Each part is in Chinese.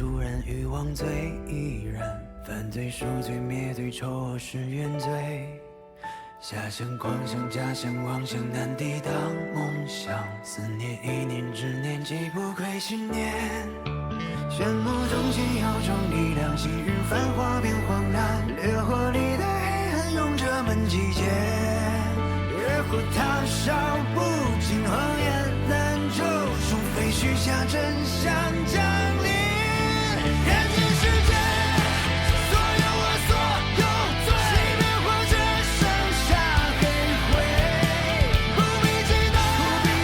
主人欲望最依然，犯罪赎罪灭罪，丑恶是原罪。遐想狂想假想妄想难抵挡梦想，思念一念执念既不愧信念。炫目中心有种力量，昔日繁华变荒诞，烈火里的黑暗用这门击剑。越过他少不尽谎言难救赎，非许下真相降临。人间世界，所有我所有罪，熄灭或者剩下黑灰。不必记得我们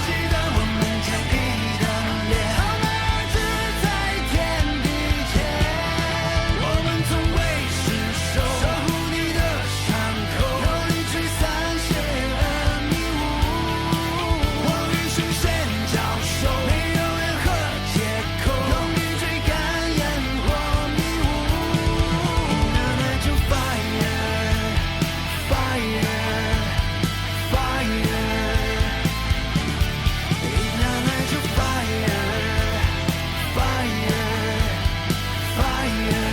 坚毅的脸，好男儿志在天地间。我们从未失手，守护你的伤口，有理驱散邪恶迷雾。我与神仙交手，没有任何借口，用力追赶烟火迷雾。Ignite your fire, fire, fire. Ignite your fire, fire, fire.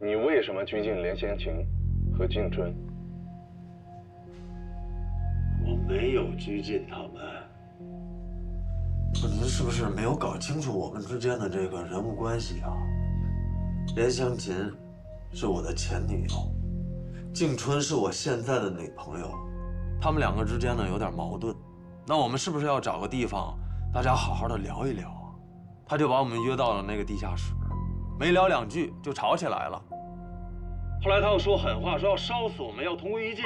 你为什么拘禁连先晴和静春？我没有拘禁他们。您是不是没有搞清楚我们之间的这个人物关系啊？连香琴是我的前女友，静春是我现在的女朋友，他们两个之间呢有点矛盾，那我们是不是要找个地方，大家好好的聊一聊啊？他就把我们约到了那个地下室，没聊两句就吵起来了。后来他又说狠话，说要烧死我们，要同归于尽。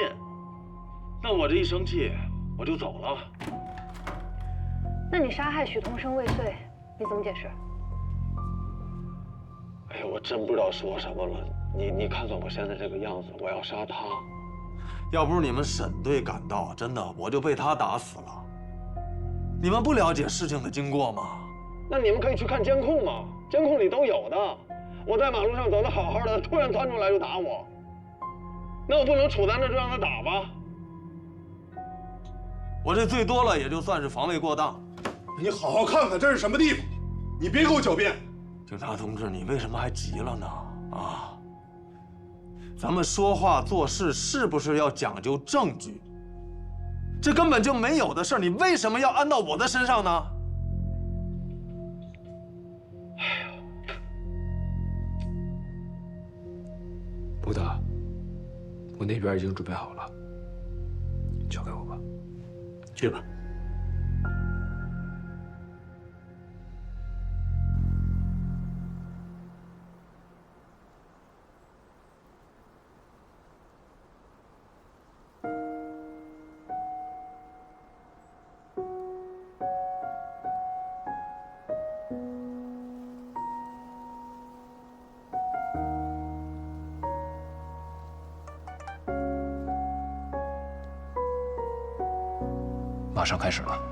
那我这一生气，我就走了。那你杀害许同生未遂，你怎么解释？哎呀，我真不知道说什么了。你看看我现在这个样子，我要杀他。要不是你们沈队赶到，真的我就被他打死了。你们不了解事情的经过吗？那你们可以去看监控嘛，监控里都有的。我在马路上走得好好的，突然钻出来就打我，那我不能杵在那就让他打吧？我这最多了也就算是防卫过当。你好好看看这是什么地方，你别给我狡辩！警察同志，你为什么还急了呢？啊，咱们说话做事是不是要讲究证据？这根本就没有的事儿，你为什么要安到我的身上呢？不打，我那边已经准备好了，交给我吧。去吧。马上开始了。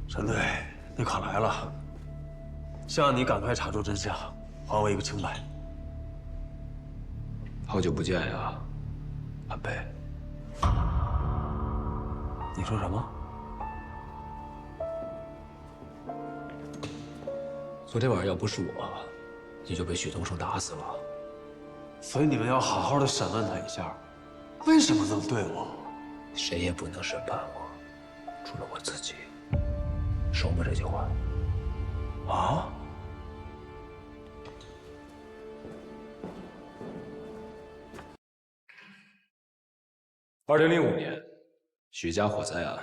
陈队，你可来了，希望你赶快查出真相，还我一个清白。好久不见呀，韩佩。你说什么？昨天晚上要不是我，你就被许东升打死了。所以你们要好好的审问他一下，为什么这么对我？谁也不能审判我，除了我自己。收吧这句话。啊？2005年，许家火灾案，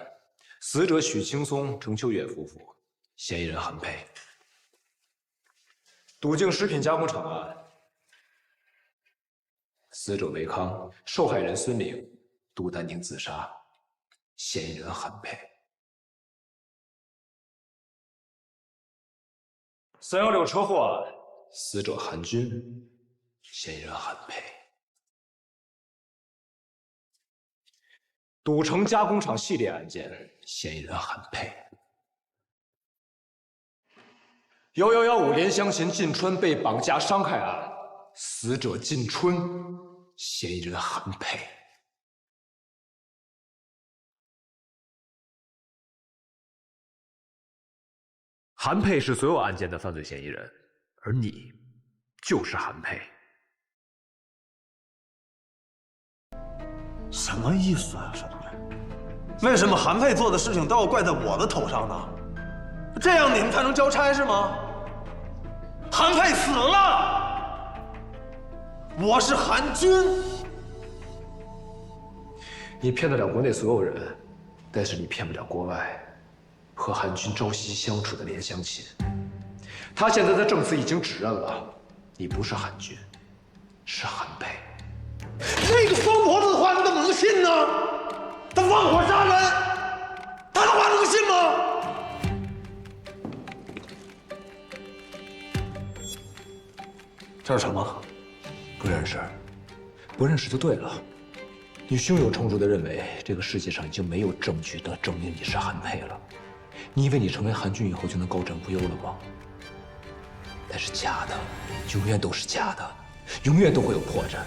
死者许青松、程秋月夫妇，嫌疑人韩佩。笃敬食品加工厂案，死者韦康，受害人孙玲，杜丹宁自杀，嫌疑人韩佩。316车祸案，死者韩军，嫌疑人韩佩。赌城加工厂系列案件，嫌疑人韩佩。1115莲香琴进春被绑架伤害案，死者进春，嫌疑人韩佩。韩佩是所有案件的犯罪嫌疑人，而你就是韩佩。什么意思啊，沈队？为什么韩佩做的事情都要怪在我的头上呢？这样你们才能交差是吗？韩佩死了，我是韩军。你骗得了国内所有人，但是你骗不了国外和韩军朝夕相处的连香琴。他现在的证词已经指认了，你不是韩军，是韩佩。那个疯婆子的话你怎么能信呢？他放火杀人，他的话能信吗？这是什么？不认识，不认识就对了。你胸有成竹地认为这个世界上已经没有证据能证明你是韩佩了。你以为你成为韩军以后就能高枕无忧了吗？那是假的，永远都是假的，永远都会有破绽。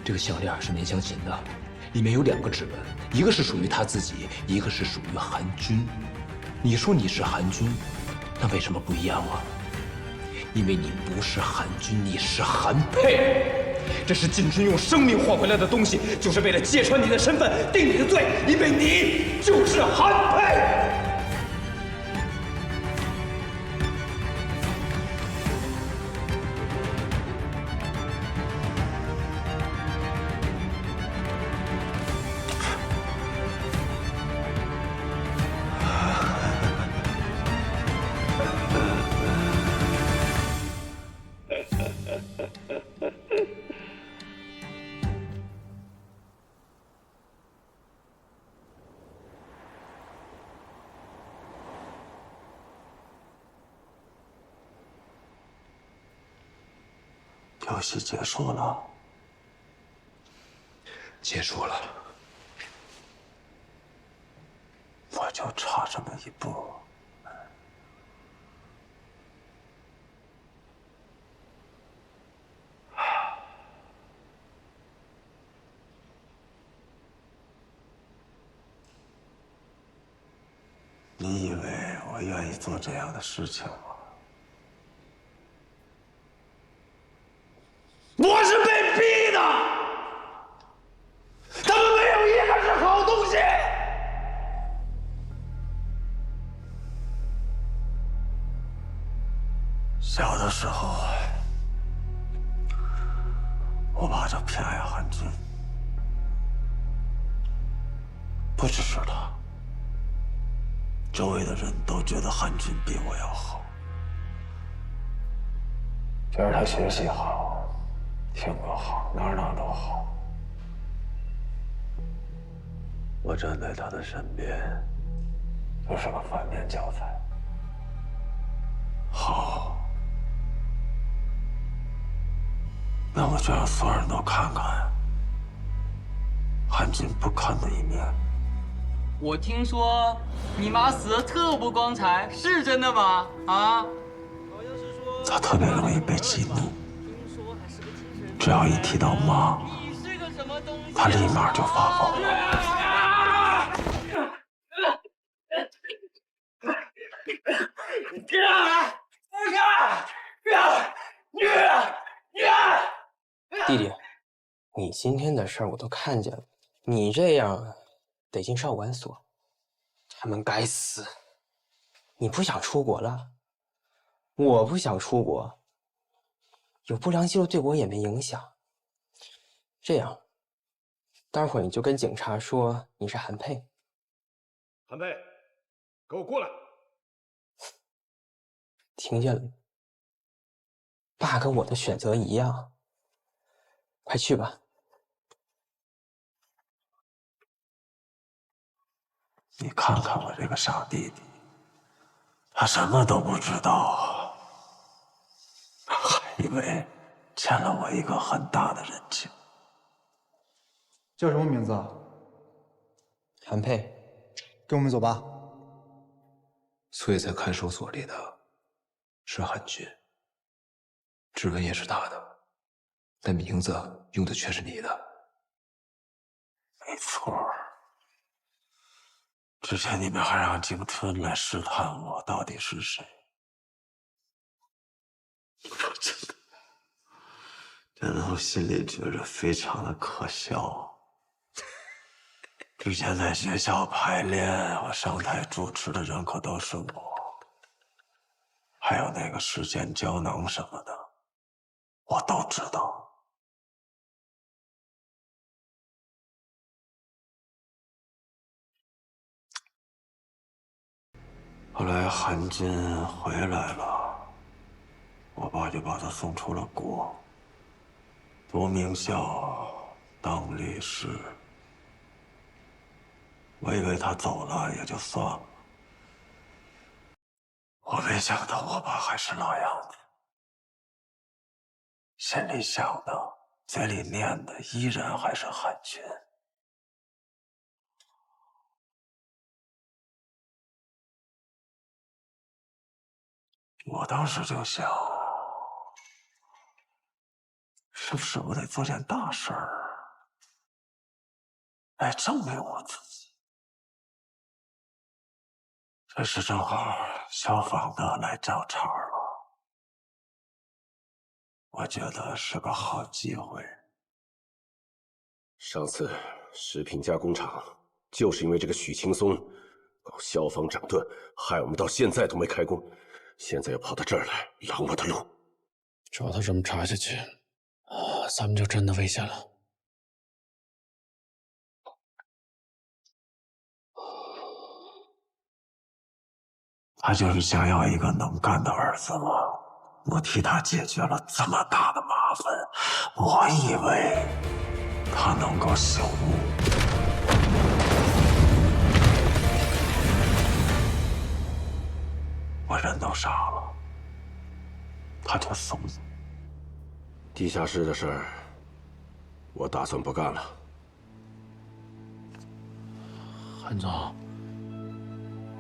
这个项链是连香琴的，里面有2个指纹，一个是属于他自己，一个是属于韩军。你说你是韩军，那为什么不一样啊？因为你不是韩军，你是韩佩。这是晋春用生命换回来的东西，就是为了揭穿你的身份，定你的罪，因为你就是韩佩。游戏结束了。结束了。我就差这么一步。你以为我愿意做这样的事情吗？我是被逼的，他们没有一个是好东西。小的时候，我爸就偏爱韩军，不只是他，周围的人都觉得韩军比我要好，觉得他学习好，性格好，哪都好。我站在他的身边，就是个反面教材。好，那我就让所有人都看看韩军不堪的一面。我听说你妈死得特不光彩，是真的吗？啊？他特别容易被激怒，只要一提到妈，他立马就发疯了。弟弟，你今天的事儿我都看见了，你这样得进少管所，他们该死！你不想出国了，我不想出国，有不良记录对我也没影响。这样，待会儿你就跟警察说你是韩佩。韩佩，给我过来！听见了？爸跟我的选择一样，快去吧。你看看我这个傻弟弟，他什么都不知道，还以为欠了我一个很大的人情。叫什么名字啊？韩佩，跟我们走吧。所以在看守所里的是韩军，指纹也是他的，但名字用的却是你的。没错。之前你们还让景春来试探我到底是谁，我真的我心里觉着非常的可笑。之前在学校排练，我上台主持的人可都是我，还有那个时间胶囊什么的，我都知道。后来韩军回来了，我爸就把他送出了国，读名校，当律师。我以为他走了也就算了，我没想到我爸还是老样子，心里想的，嘴里念的依然还是韩军。我当时就想，是不是我得做件大事儿，来证明我自己？这时正好消防的来找茬了，我觉得是个好机会。上次食品加工厂就是因为这个许青松搞消防整顿，害我们到现在都没开工。现在又跑到这儿来拦我的路，照他这么查下去，咱们就真的危险了。他就是想要一个能干的儿子吗？我替他解决了这么大的麻烦，我以为他能够醒悟。我人都傻了，他就怂了。地下室的事儿，我打算不干了。韩总，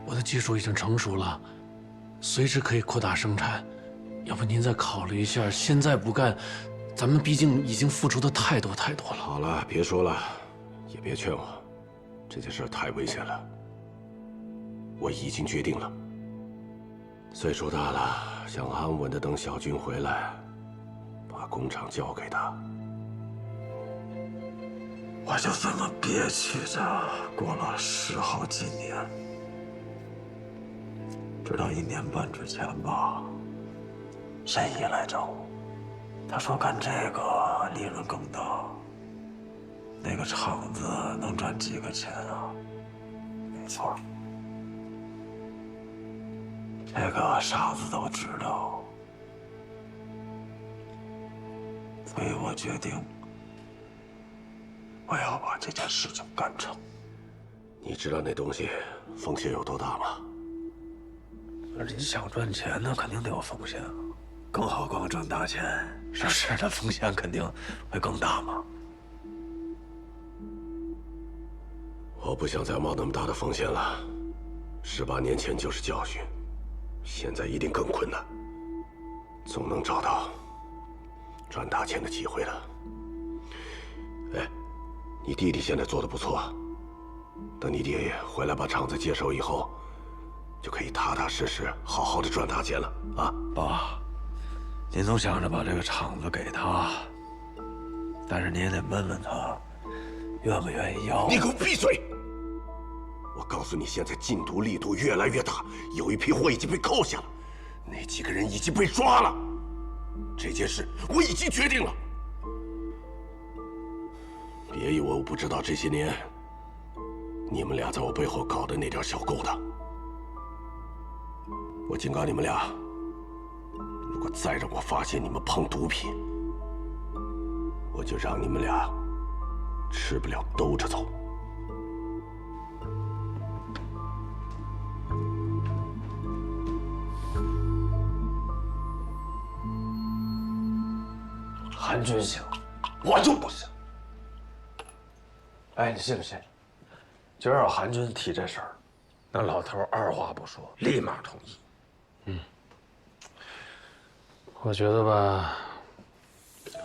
我的技术已经成熟了，随时可以扩大生产。要不您再考虑一下，现在不干，咱们毕竟已经付出的太多了。好了，别说了，也别劝我，这件事太危险了。我已经决定了，岁数大了，想安稳的等小军回来，把工厂交给他。我就这么憋屈着过了10好几年，直到1年半之前吧，沈毅来找我，他说干这个利润更大，那个厂子能赚几个钱啊？没错，这个傻子都知道，所以我决定。我要把这件事情干成。你知道那东西风险有多大吗？你想赚钱，那肯定得有风险，更何况赚大钱，是不是？那风险肯定会更大嘛。我不想再冒那么大的风险了。18年前就是教训，现在一定更困难，总能找到赚大钱的机会的。哎。你弟弟现在做得不错，等你爹回来把厂子接手以后，就可以踏踏实实、好好的赚大钱了啊！爸，您总想着把这个厂子给他，但是你也得问问他，愿不愿意要。你给我闭嘴！我告诉你，现在禁毒力度越来越大，有一批货已经被扣下了，那几个人已经被抓了。这件事我已经决定了。别以为我不知道这些年你们俩在我背后搞的那点小勾当。我警告你们俩，如果再让我发现你们碰毒品，我就让你们俩吃不了兜着走。韩军行，我就不行。哎，你信不信？今儿要韩军提这事儿，那老头二话不说，立马同意。我觉得吧，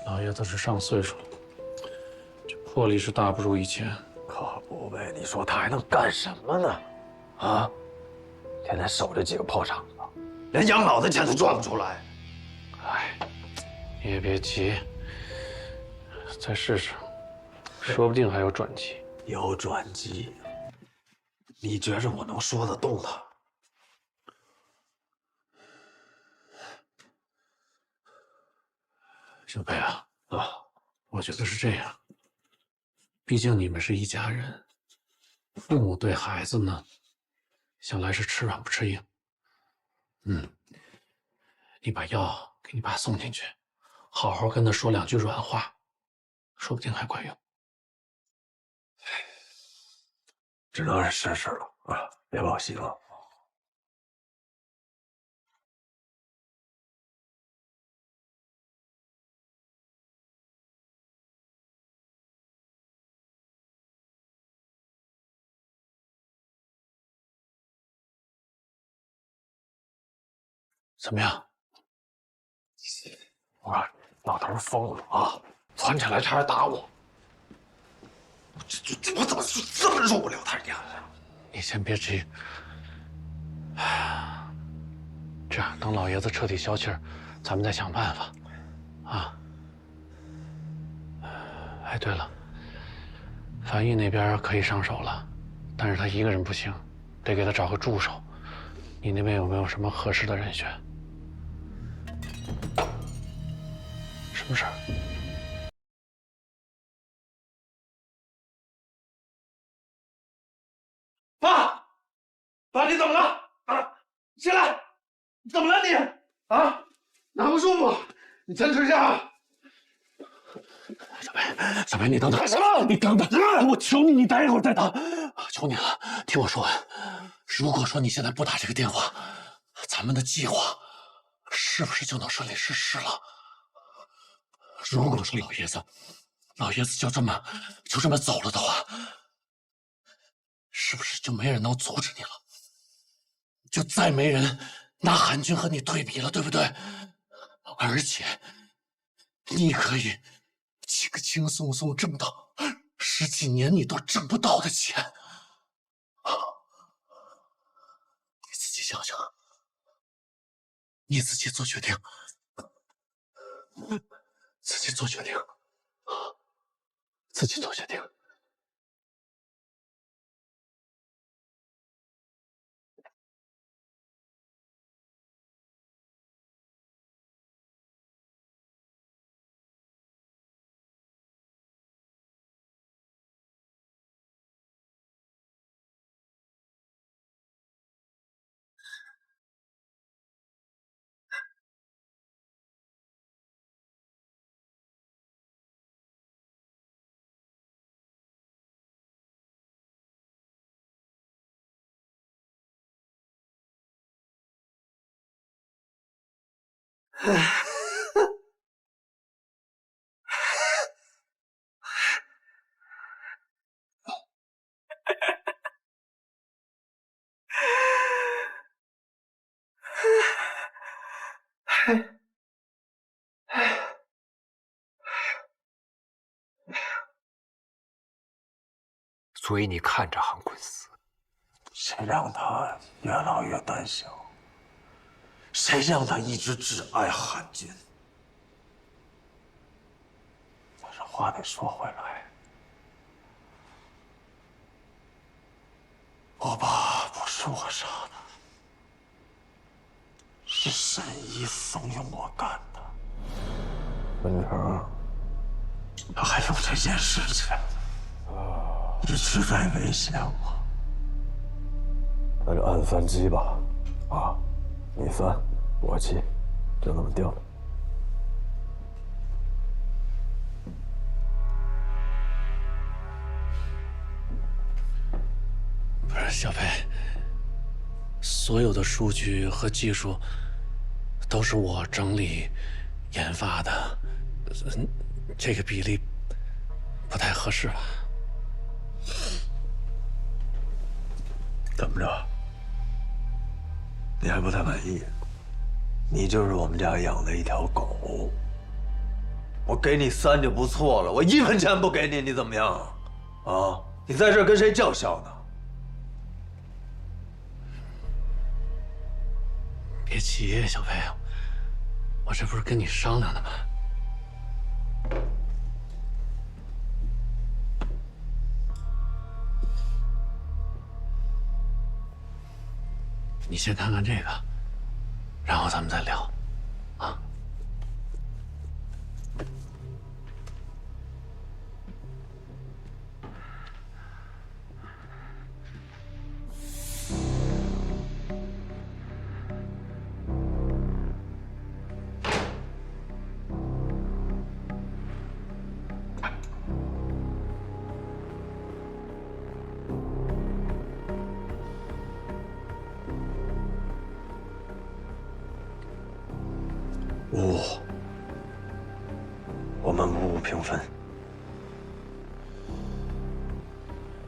老爷子是上岁数了，这魄力是大不如以前。可不呗，你说他还能干什么呢？啊，天天守着几个破厂子，连养老的钱都赚不出来。哎，你也别急，再试试。说不定还有转机。有转机？你觉着我能说得动他？小北啊，我觉得是这样。毕竟你们是一家人，父母对孩子呢，向来是吃软不吃硬。你把药给你爸送进去，好好跟他说2句软话，说不定还管用。只能是试试了啊！别抱希望。怎么样？我说老头疯了啊！窜起来差点打我。我怎么这么受不了他呀？你先别急，这样等老爷子彻底消气儿，咱们再想办法，啊。哎，对了，樊毅那边可以上手了，但是他一个人不行，得给他找个助手。你那边有没有什么合适的人选？什么事儿？爸，你怎么了？啊，起来！怎么了你？啊，哪不舒服？你坚持一下。小白，你等等。干什么？你等等！我求你，你待一会儿再打。求你了，听我说完。如果说你现在不打这个电话，咱们的计划是不是就能顺利实施了？如果说老爷子就这么走了的话，是不是就没人能阻止你了？就再没人拿韩军和你对比了，对不对？而且你可以轻轻松松挣到10几年你都挣不到的钱。你自己想想，你自己做决定，自己做决定，自己做决定。所以你看着韩坤死，谁让他越老越胆小？谁让他一直只爱韩军？但是话得说回来，我爸不是我杀的，是沈一怂恿我干的。文成，他还用这件事情一直在威胁我。那就按3击吧，啊，你3，我7，就这么定了。不是小裴，所有的数据和技术都是我整理研发的，这个比例不太合适吧？怎么着？你还不太满意？你就是我们家养的一条狗，我给你3就不错了，我1分钱不给你，你怎么样？啊？你在这儿跟谁叫嚣呢？别急，小裴，我这不是跟你商量的吗？你先看看这个，然后咱们再聊，啊。5，我们5-5平分。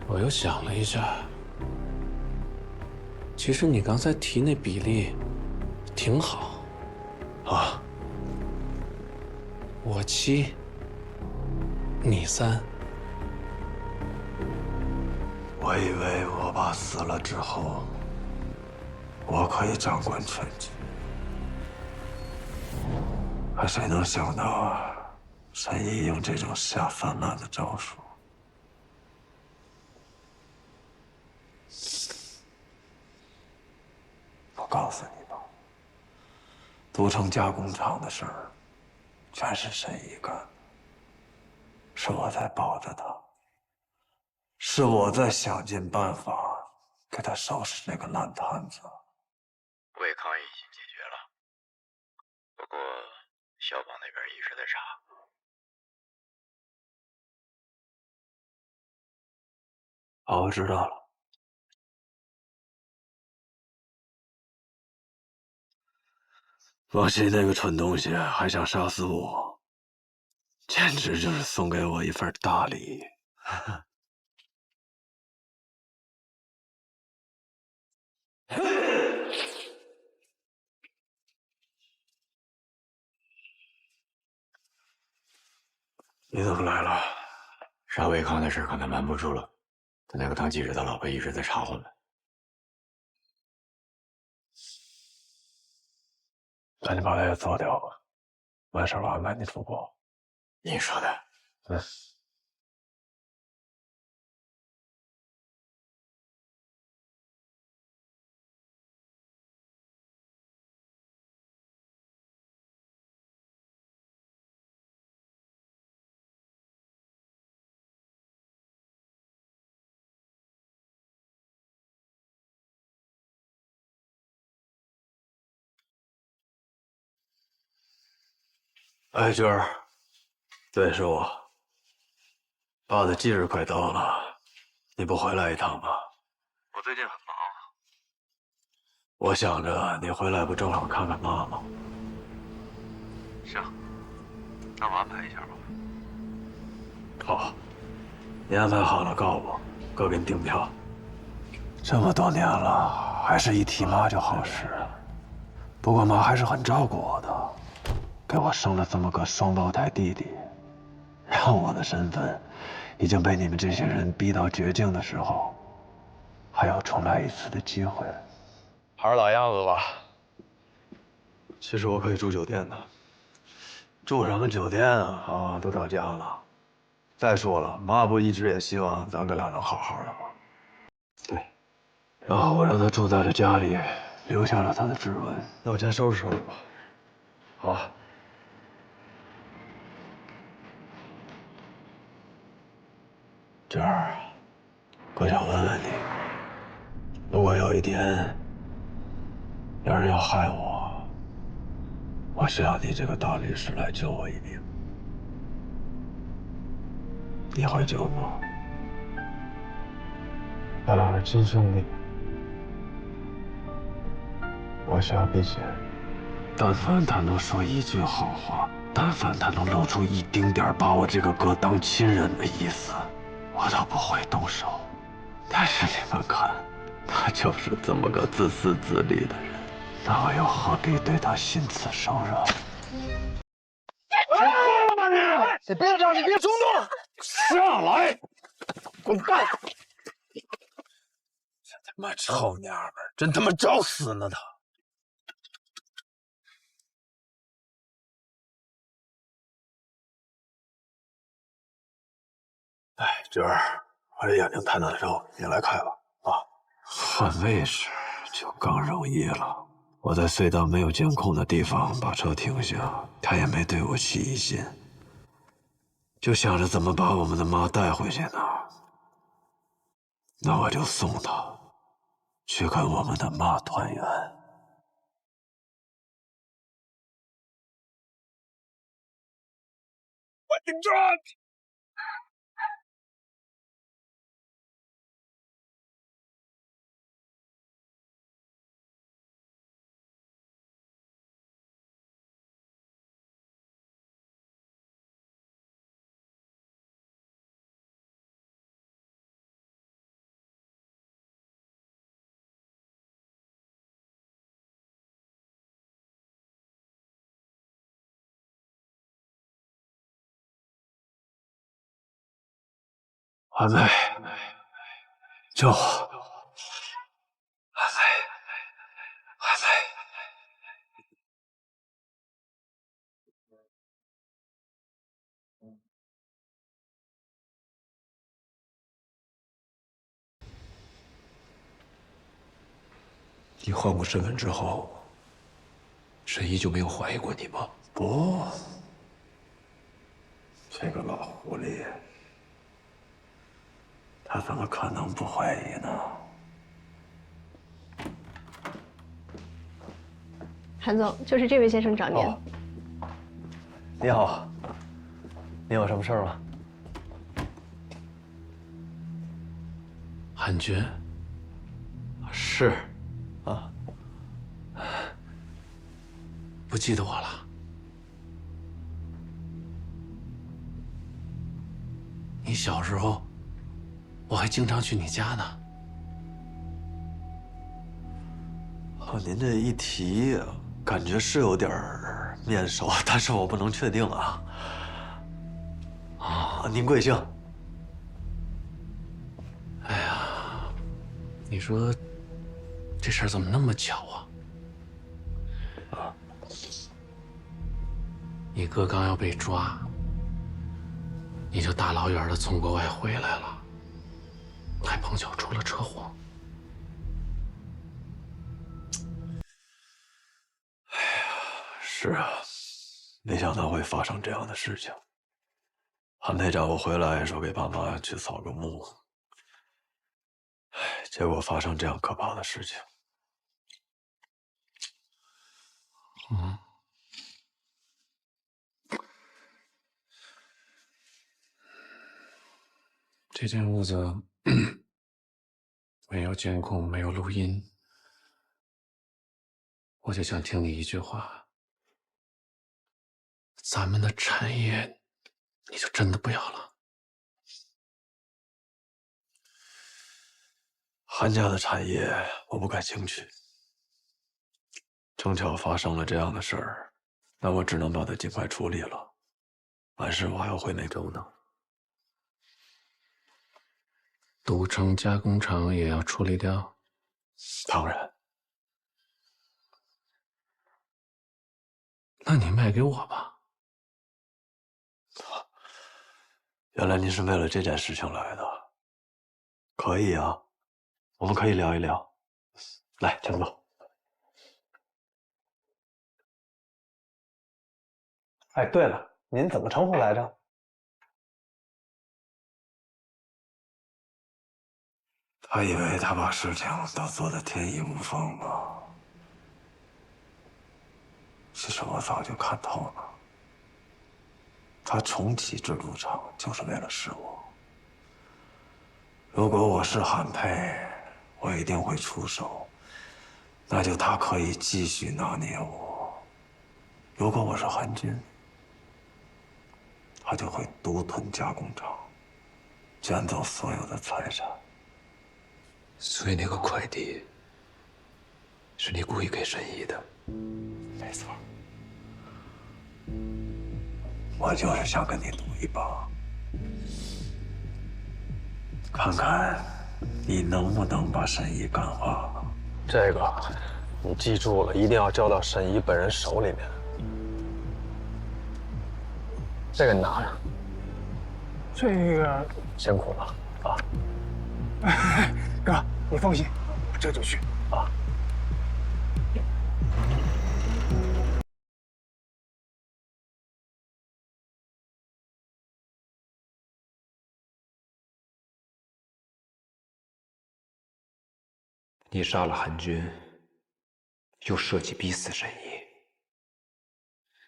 我又想了一下，其实你刚才提那比例挺好啊，我7，你3。我以为我爸死了之后，我可以掌管全局。可谁能想到啊，沈毅用这种下三滥的招数。我告诉你吧，都城加工厂的事儿，全是沈毅干的，是我在保着他，是我在想尽办法给他收拾这个烂摊子。胃康已经解决了，不过消防那边一直在查。好，我知道了。王鑫那个蠢东西还想杀死我，简直就是送给我一份大礼。你怎么来了？沙维康的事可能瞒不住了，他那个当记者的老婆一直在查我们。赶紧把他也做掉吧，完事了安排你出国。你说的。嗯。哎，娟儿，对，是我。爸的忌日快到了，你不回来一趟吗？我最近很忙。我想着你回来不正好看看妈吗？行，那我安排一下吧。好，你安排好了告诉我，哥给你订票。这么多年了，还是一提妈就好使。不过妈还是很照顾我的。给我生了这么个双胞胎弟弟，让我的身份已经被你们这些人逼到绝境的时候，还有重来一次的机会。还是老样子吧。其实我可以住酒店的。住什么酒店啊？啊，都到家了。再说了，妈不一直也希望咱哥俩能好好的吗？对。然后我让他住在了家里，留下了他的指纹。那我先收拾收拾吧。好啊。娟儿，哥想问问你，如果有一天有人要害我，我需要你这个大律师来救我一命，你会救吗？咱俩是亲兄弟，我需要避嫌。但凡他能说一句好话，但凡他能露出一丁点把我这个哥当亲人的意思，我都不会动手。但是你们看，他就是这么个自私自利的人，那我又何必对他心慈手软？你别这样，你别冲动，上来，滚蛋！这他妈臭娘们儿，真他妈找死呢！他。哎，娟儿，我这眼睛太难受，你来开吧。啊，换位时就更容易了。我在隧道没有监控的地方把车停下，他也没对我起疑心，就想着怎么把我们的妈带回去呢。那我就送她去跟我们的妈团圆。我顶住！阿妹，救我！阿妹，阿妹。你换过身份之后，沈怡就没有怀疑过你吗？不，这个老狐狸，他怎么可能不怀疑呢？韩总，就是这位先生找您。哦，你好，你有什么事儿吗？汉军，是，啊，不记得我了？你小时候，我还经常去你家呢。您这一提，感觉是有点面熟，但是我不能确定啊。您贵姓？哎呀，你说这事儿怎么那么巧啊？你哥刚要被抓，你就大老远的从国外回来了，还碰巧出了车祸。是啊，没想到会发生这样的事情。韩培找我回来说给爸妈去扫个墓，结果发生这样可怕的事情。这间屋子没有监控，没有录音，我就想听你一句话：咱们的产业，你就真的不要了？韩家的产业我不感兴趣，正巧发生了这样的事儿，那我只能把它尽快处理了。完事我还要回美洲呢。赌城加工厂也要处理掉？当然。那你卖给我吧。原来您是为了这件事情来的。可以啊，我们可以聊一聊。来，请坐。哎，对了，您怎么称呼来着？他以为他把事情都做得天衣无缝吗？其实我早就看透了，他重启制毒厂就是为了试我。如果我是韩佩，我一定会出手，那就他可以继续拿捏我；如果我是韩军，他就会独吞加工厂，卷走所有的财产。所以那个快递是你故意给沈怡的？没错，我就是想跟你赌一把，看看你能不能把沈怡感化了。这个你记住了，一定要交到沈怡本人手里面。这个你拿着，这个辛苦了啊！哥，你放心，我这就去啊。你杀了韩军，又设计逼死沈怡，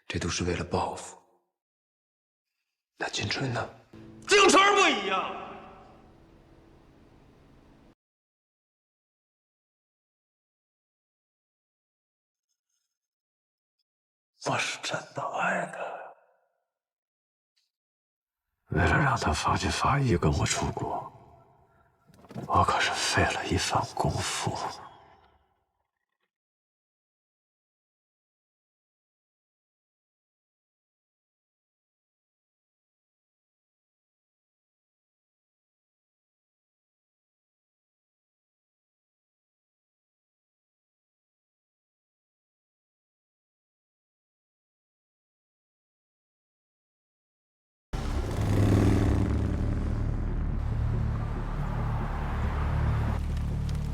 这都是为了报复。那金春呢？景春不一样。我是真的爱他，为了让他放弃法医跟我出国，我可是费了一番功夫。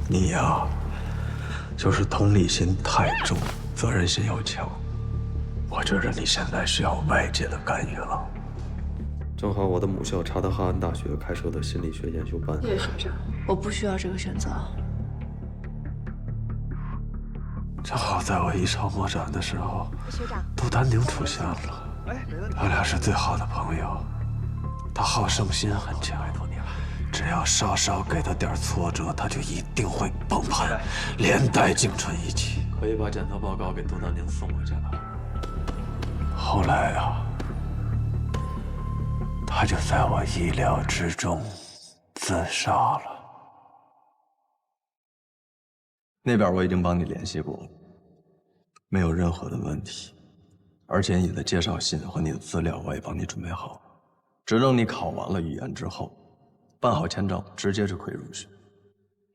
你呀，就是同理心太重，责任心又强。我觉着你现在需要外界的干预了。正好我的母校查德哈恩大学开设的心理学研修班。谢谢学长，我不需要这个选择。正好在我一筹莫展的时候，杜丹丁出现了。他俩是最好的朋友，他好胜心很强。只要稍稍给他点挫折，他就一定会崩盘，连带景春一起。可以把检测报告给杜丹丁送回去了。后来啊，他就在我意料之中自杀了。那边我已经帮你联系过了，没有任何的问题，而且你的介绍信和你的资料我也帮你准备好，只等你考完了语言之后，办好签证，直接就可以入学。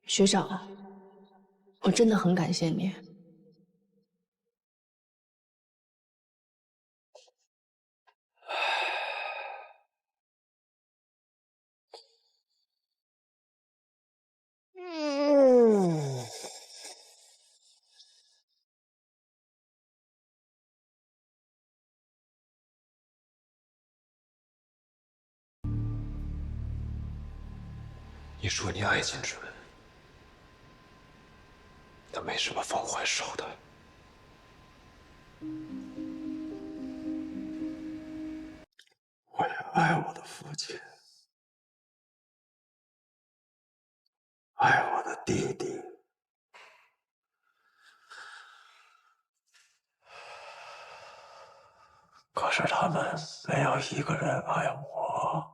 学长，我真的很感谢你。你说你爱金春，但为什么放坏手段？我也爱我的父亲，爱我的弟弟，可是他们没有一个人爱我。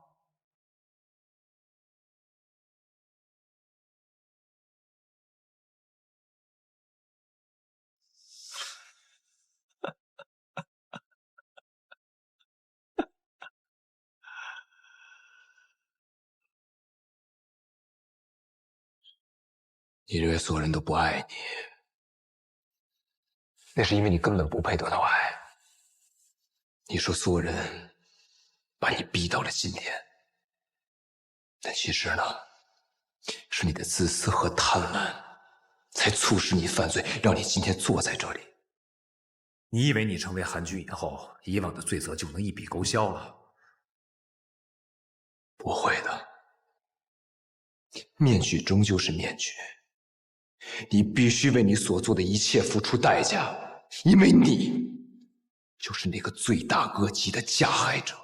你认为所有人都不爱你，那是因为你根本不配得到爱。你说所有人把你逼到了今天，但其实呢，是你的自私和贪婪才促使你犯罪，让你今天坐在这里。你以为你成为韩军以后，以往的罪责就能一笔勾销了？不会的，面具终究是面具。你必须为你所做的一切付出代价，因为你就是那个罪大恶极的加害者。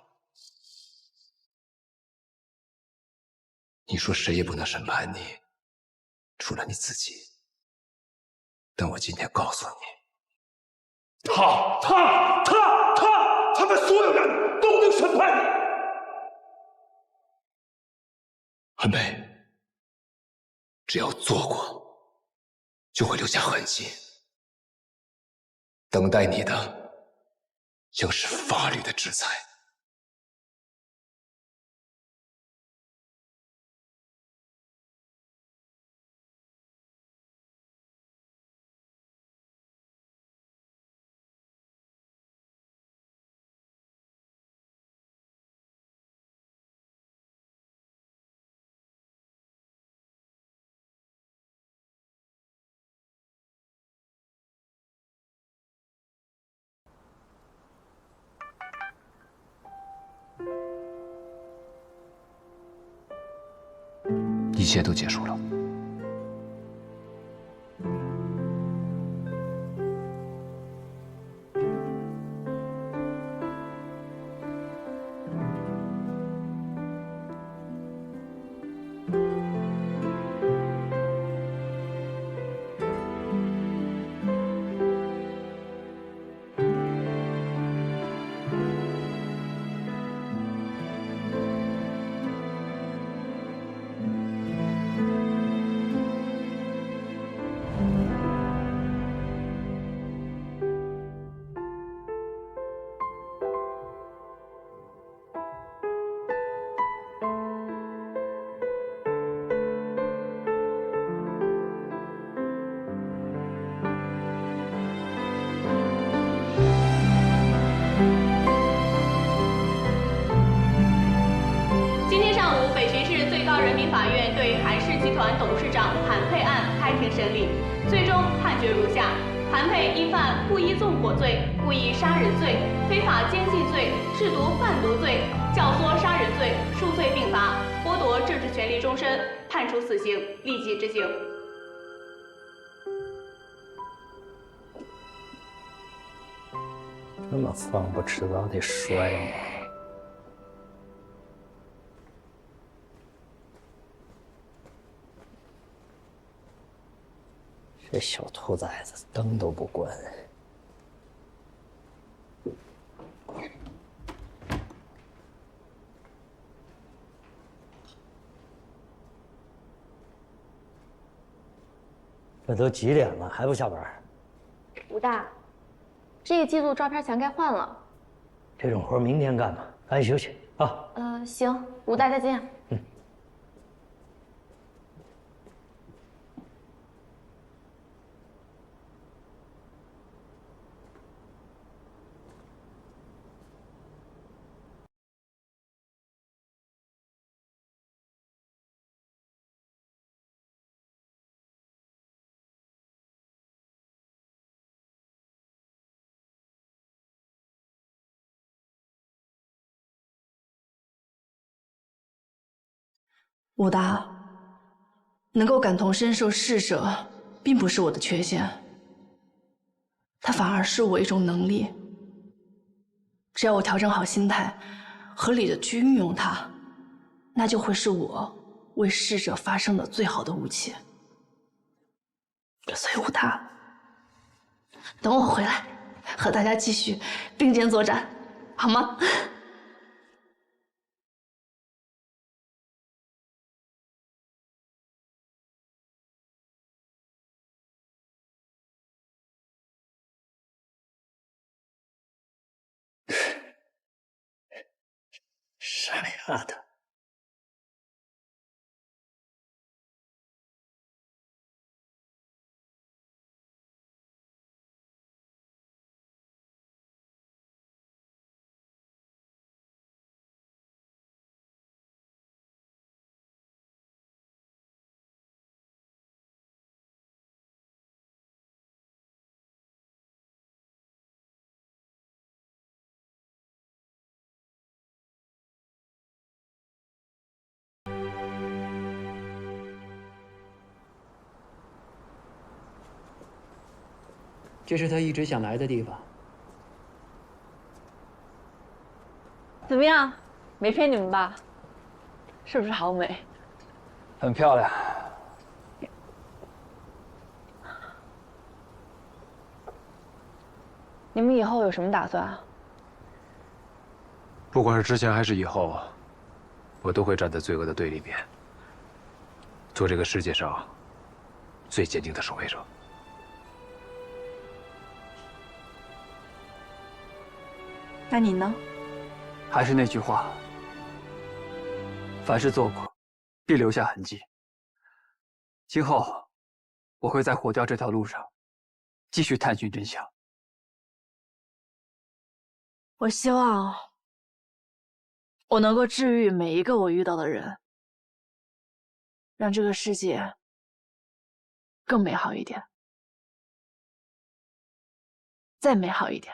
你说谁也不能审判你，除了你自己。但我今天告诉你，他们所有人都能审判你。韩北，只要做过，就会留下痕迹，等待你的将是法律的制裁。一切都结束了。法院对韩氏集团董事长韩佩案开庭审理，最终判决如下：韩佩因犯故意纵火罪、故意杀人罪、非法监禁罪、制毒贩毒罪、教唆杀人罪，数罪并罚，剥夺政治权利终身，判处死刑，立即执行。这么放不迟早得摔吗？这小兔崽子灯都不关。这都几点了，还不下班？武大，这个季度照片墙该换了。这种活明天干吧，赶紧休息啊。行，武大再见。武大，能够感同身受逝者，并不是我的缺陷，它反而是我一种能力。只要我调整好心态，合理的去运用它，那就会是我为逝者发声的最好的武器。所以武大，等我回来，和大家继续并肩作战，好吗？傻丫头。这是他一直想来的地方。怎么样？没骗你们吧？是不是好美？很漂亮。你们以后有什么打算啊？不管是之前还是以后，我都会站在罪恶的对立面，做这个世界上最坚定的守卫者。那你呢？还是那句话，凡是做过，必留下痕迹。今后，我会在火窖这条路上继续探寻真相。我希望我能够治愈每一个我遇到的人，让这个世界更美好一点，再美好一点。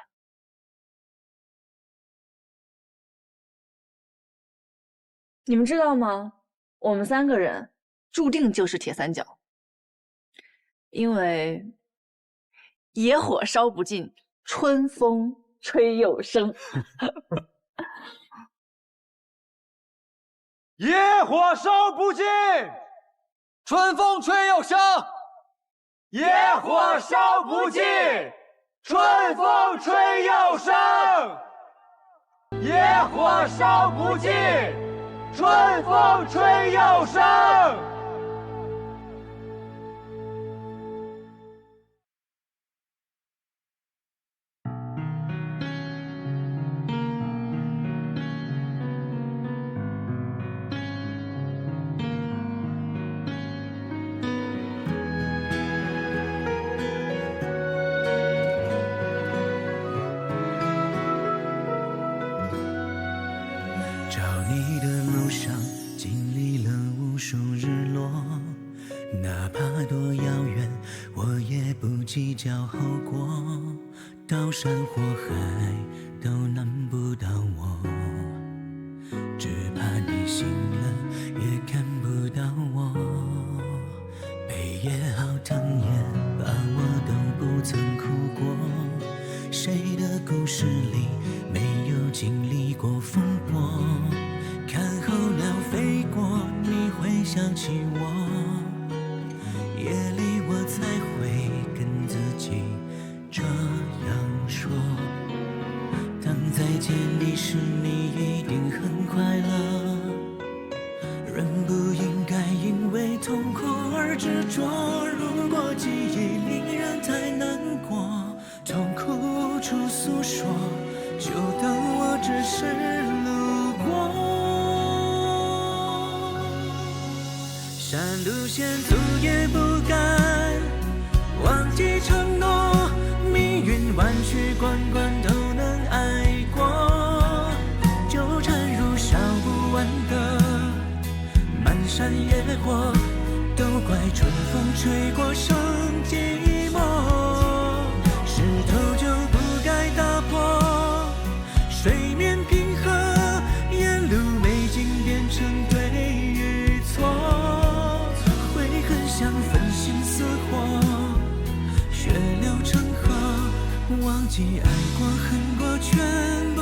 你们知道吗？我们3个人注定就是铁三角，因为野火烧不尽，春风吹又生。野火烧不尽，春风吹又生。野火烧不尽，春风吹又生。野火烧不尽，春风吹又生。找你的路上经历了无数日落，哪怕多遥远，我也不计较后果。刀山火海都难不倒我，只怕你醒了也看不到我。北也好，藤也罢，我都不曾哭过。谁的故事里没有经历过风波？看候鸟飞过，你会想起我。夜里我才会跟自己这样说，当再见你时，你一定很快乐。人不应该因为痛苦而执着，如果记忆山路险阻也不敢忘记承诺，命运弯曲关关都能爱过，纠缠如烧不完的漫山野火，都怪春风吹过生寂寞，石头就不该打破，水面平和，沿路美景变成对与错，悔恨像焚心似火，血流成河，忘记爱过恨过全部